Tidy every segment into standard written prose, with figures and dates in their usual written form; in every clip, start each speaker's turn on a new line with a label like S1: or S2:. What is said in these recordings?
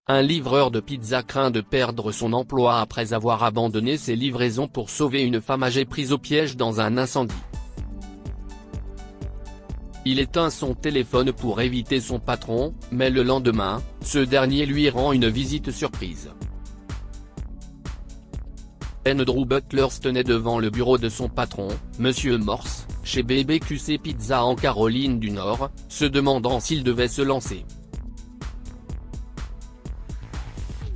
S1: Un livreur de pizza craint de perdre son emploi après avoir abandonné ses livraisons pour sauver une femme âgée prise au piège dans un incendie. Il éteint son téléphone pour éviter son patron, mais le lendemain, ce dernier lui rend une visite surprise. Andrew Butler se tenait devant le bureau de son patron, Monsieur Morse, chez BBQC Pizza en Caroline du Nord, se demandant s'il devait se lancer.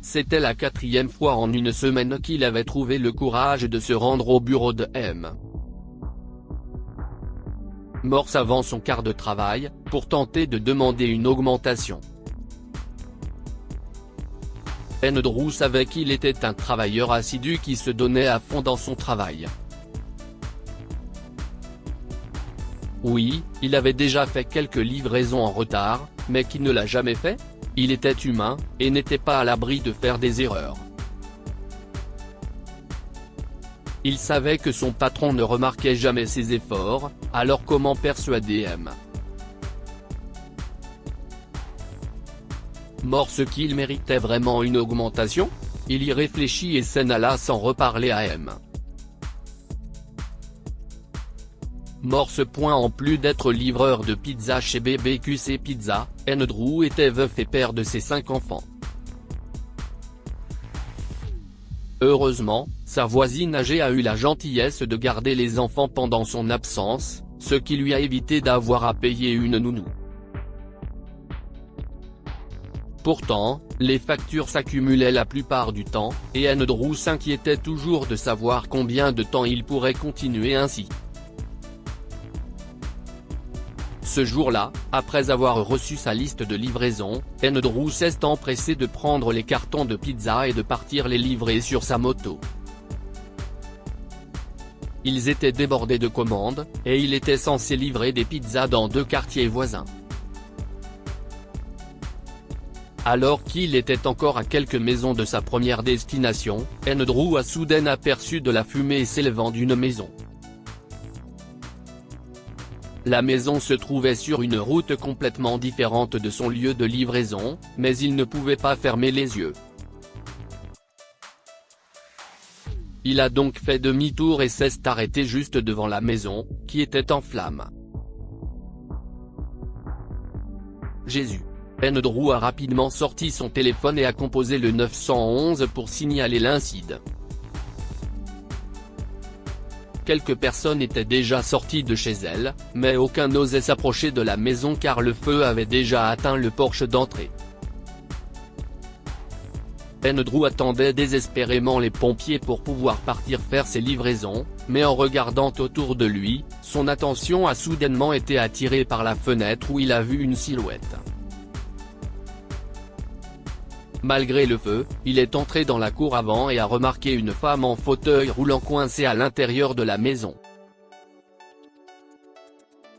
S1: C'était la 4e fois en une semaine qu'il avait trouvé le courage de se rendre au bureau de M. Morse avant son quart de travail, pour tenter de demander une augmentation. Andrew savait qu'il était un travailleur assidu qui se donnait à fond dans son travail. Oui, il avait déjà fait quelques livraisons en retard, mais qui ne l'a jamais fait? Il était humain, et n'était pas à l'abri de faire des erreurs. Il savait que son patron ne remarquait jamais ses efforts, alors comment persuader M. Morse qu'il méritait vraiment une augmentation? Il y réfléchit et s'en alla sans reparler à M. Morse. En plus d'être livreur de pizza chez BBQC Pizza, Andrew était veuf et père de ses 5 enfants. Heureusement, sa voisine âgée a eu la gentillesse de garder les enfants pendant son absence, ce qui lui a évité d'avoir à payer une nounou. Pourtant, les factures s'accumulaient la plupart du temps, et Andrew s'inquiétait toujours de savoir combien de temps il pourrait continuer ainsi. Ce jour-là, après avoir reçu sa liste de livraison, Andrew s'est empressé de prendre les cartons de pizza et de partir les livrer sur sa moto. Ils étaient débordés de commandes, et il était censé livrer des pizzas dans 2 quartiers voisins. Alors qu'il était encore à quelques maisons de sa première destination, Andrew a soudain aperçu de la fumée s'élevant d'une maison. La maison se trouvait sur une route complètement différente de son lieu de livraison, mais il ne pouvait pas fermer les yeux. Il a donc fait demi-tour et s'est arrêté juste devant la maison, qui était en flammes. Jésus! Andrew a rapidement sorti son téléphone et a composé le 911 pour signaler l'incident. Quelques personnes étaient déjà sorties de chez elles, mais aucun n'osait s'approcher de la maison car le feu avait déjà atteint le porche d'entrée. Andrew attendait désespérément les pompiers pour pouvoir partir faire ses livraisons, mais en regardant autour de lui, son attention a soudainement été attirée par la fenêtre où il a vu une silhouette. Malgré le feu, il est entré dans la cour avant et a remarqué une femme en fauteuil roulant coincée à l'intérieur de la maison.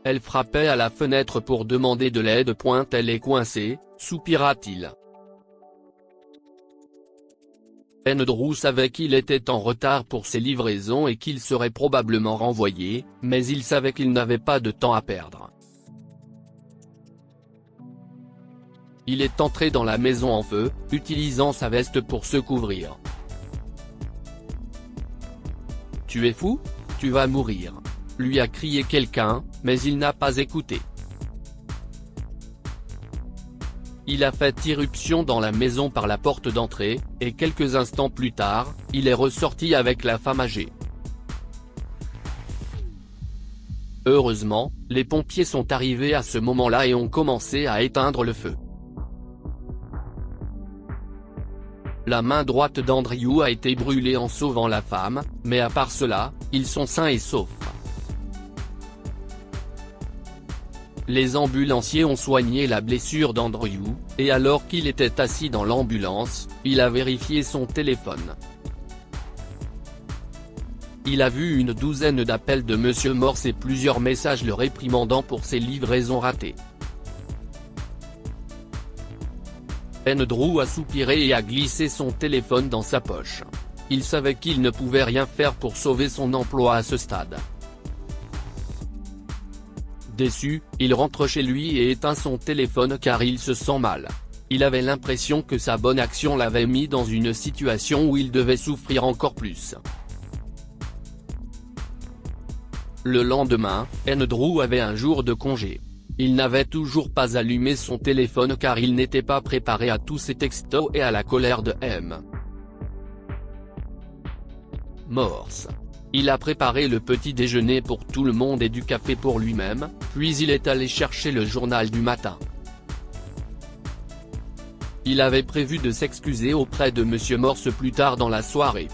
S1: Elle frappait à la fenêtre pour demander de l'aide. Elle est coincée, soupira-t-il. Andrew savait qu'il était en retard pour ses livraisons et qu'il serait probablement renvoyé, mais il savait qu'il n'avait pas de temps à perdre. Il est entré dans la maison en feu, utilisant sa veste pour se couvrir. « Tu es fou? Tu vas mourir !» lui a crié quelqu'un, mais il n'a pas écouté. Il a fait irruption dans la maison par la porte d'entrée, et quelques instants plus tard, il est ressorti avec la femme âgée. Heureusement, les pompiers sont arrivés à ce moment-là et ont commencé à éteindre le feu. La main droite d'Andrew a été brûlée en sauvant la femme, mais à part cela, ils sont sains et saufs. Les ambulanciers ont soigné la blessure d'Andrew, et alors qu'il était assis dans l'ambulance, il a vérifié son téléphone. Il a vu une douzaine d'appels de Monsieur Morse et plusieurs messages le réprimandant pour ses livraisons ratées. Andrew a soupiré et a glissé son téléphone dans sa poche. Il savait qu'il ne pouvait rien faire pour sauver son emploi à ce stade. Déçu, il rentre chez lui et éteint son téléphone car il se sent mal. il avait l'impression que sa bonne action l'avait mis dans une situation où il devait souffrir encore plus. Le lendemain, Andrew avait un jour de congé. Il n'avait toujours pas allumé son téléphone car il n'était pas préparé à tous ces textos et à la colère de M. Morse. Il a préparé le petit déjeuner pour tout le monde et du café pour lui-même, puis il est allé chercher le journal du matin. Il avait prévu de s'excuser auprès de M. Morse plus tard dans la soirée.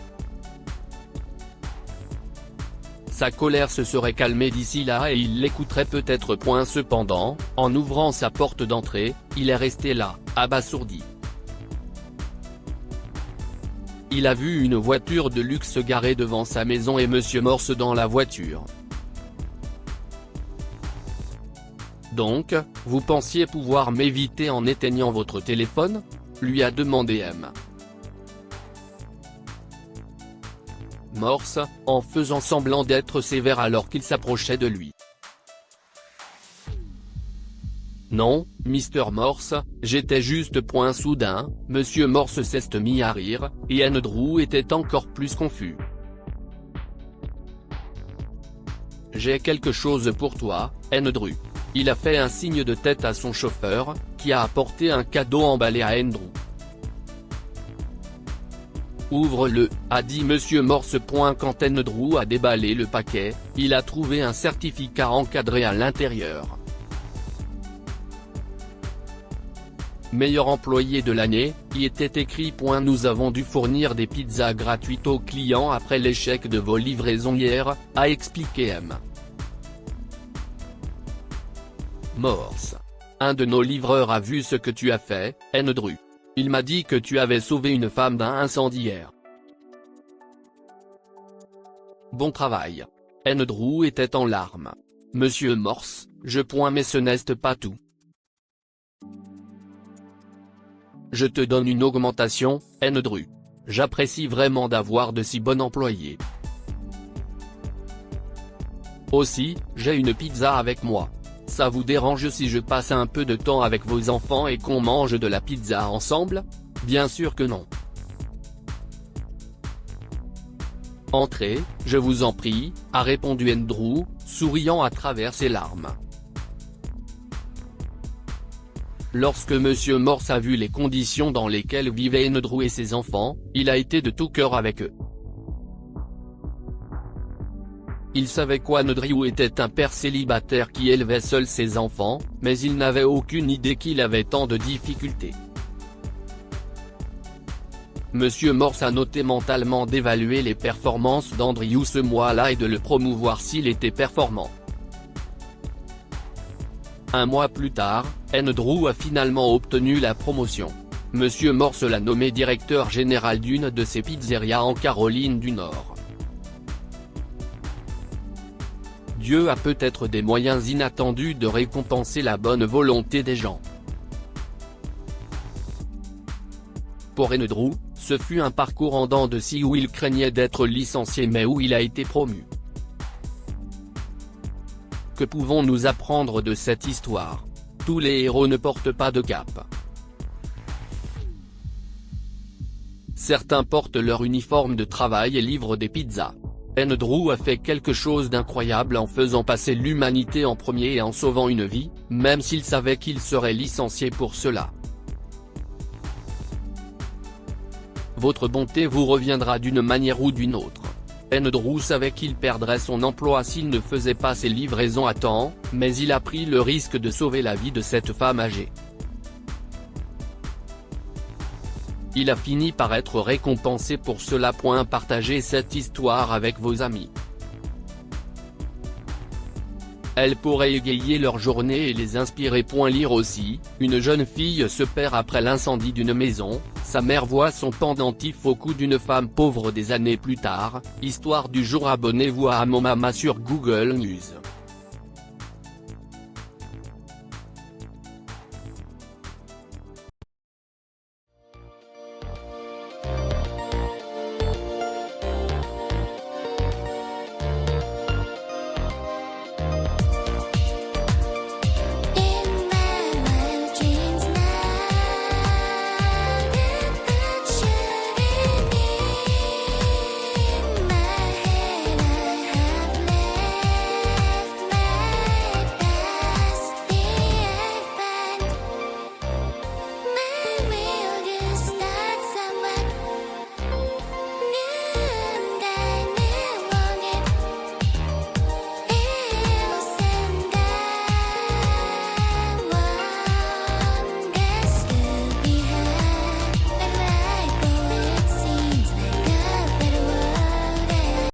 S1: Sa colère se serait calmée d'ici là et il l'écouterait peut-être. Cependant, en ouvrant sa porte d'entrée, il est resté là, abasourdi. Il a vu une voiture de luxe garée devant sa maison et M. Morse dans la voiture. Donc, vous pensiez pouvoir m'éviter en éteignant votre téléphone ? Lui a demandé M. Morse, en faisant semblant d'être sévère alors qu'il s'approchait de lui. Non, Mr. Morse, j'étais juste. Soudain, M. Morse s'est mis à rire, et Andrew était encore plus confus. J'ai quelque chose pour toi, Andrew. Il a fait un signe de tête à son chauffeur, qui a apporté un cadeau emballé à Andrew. Ouvre-le, a dit M. Morse. Quand Andrew a déballé le paquet, il a trouvé un certificat encadré à l'intérieur. Meilleur employé de l'année, y était écrit. Nous avons dû fournir des pizzas gratuites aux clients après l'échec de vos livraisons hier, a expliqué M. Morse. Un de nos livreurs a vu ce que tu as fait, Andrew. Il m'a dit que tu avais sauvé une femme d'un incendie hier. Bon travail. Andrew était en larmes. Monsieur Morse, mais ce n'est pas tout. Je te donne une augmentation, Andrew. J'apprécie vraiment d'avoir de si bons employés. Aussi, j'ai une pizza avec moi. Ça vous dérange si je passe un peu de temps avec vos enfants et qu'on mange de la pizza ensemble ? Bien sûr que non. Entrez, je vous en prie, a répondu Andrew, souriant à travers ses larmes. Lorsque M. Morse a vu les conditions dans lesquelles vivaient Andrew et ses enfants, il a été de tout cœur avec eux. Il savait qu'Andrew était un père célibataire qui élevait seul ses enfants, mais il n'avait aucune idée qu'il avait tant de difficultés. M. Morse a noté mentalement d'évaluer les performances d'Andrew ce mois-là et de le promouvoir s'il était performant. Un mois plus tard, Andrew a finalement obtenu la promotion. M. Morse l'a nommé directeur général d'une de ses pizzerias en Caroline du Nord. Dieu a peut-être des moyens inattendus de récompenser la bonne volonté des gens. Pour Andrew, ce fut un parcours en dents de scie où il craignait d'être licencié mais où il a été promu. Que pouvons-nous apprendre de cette histoire ? Tous les héros ne portent pas de cape. Certains portent leur uniforme de travail et livrent des pizzas. Andrew a fait quelque chose d'incroyable en faisant passer l'humanité en premier et en sauvant une vie, même s'il savait qu'il serait licencié pour cela. Votre bonté vous reviendra d'une manière ou d'une autre. Andrew savait qu'il perdrait son emploi s'il ne faisait pas ses livraisons à temps, mais il a pris le risque de sauver la vie de cette femme âgée. Il a fini par être récompensé pour cela. Partagez cette histoire avec vos amis. Elle pourrait égayer leur journée et les inspirer. Lire aussi, une jeune fille se perd après l'incendie d'une maison, sa mère voit son pendentif au cou d'une femme pauvre des années plus tard, histoire du jour. Abonnez-vous à Amomama sur Google News.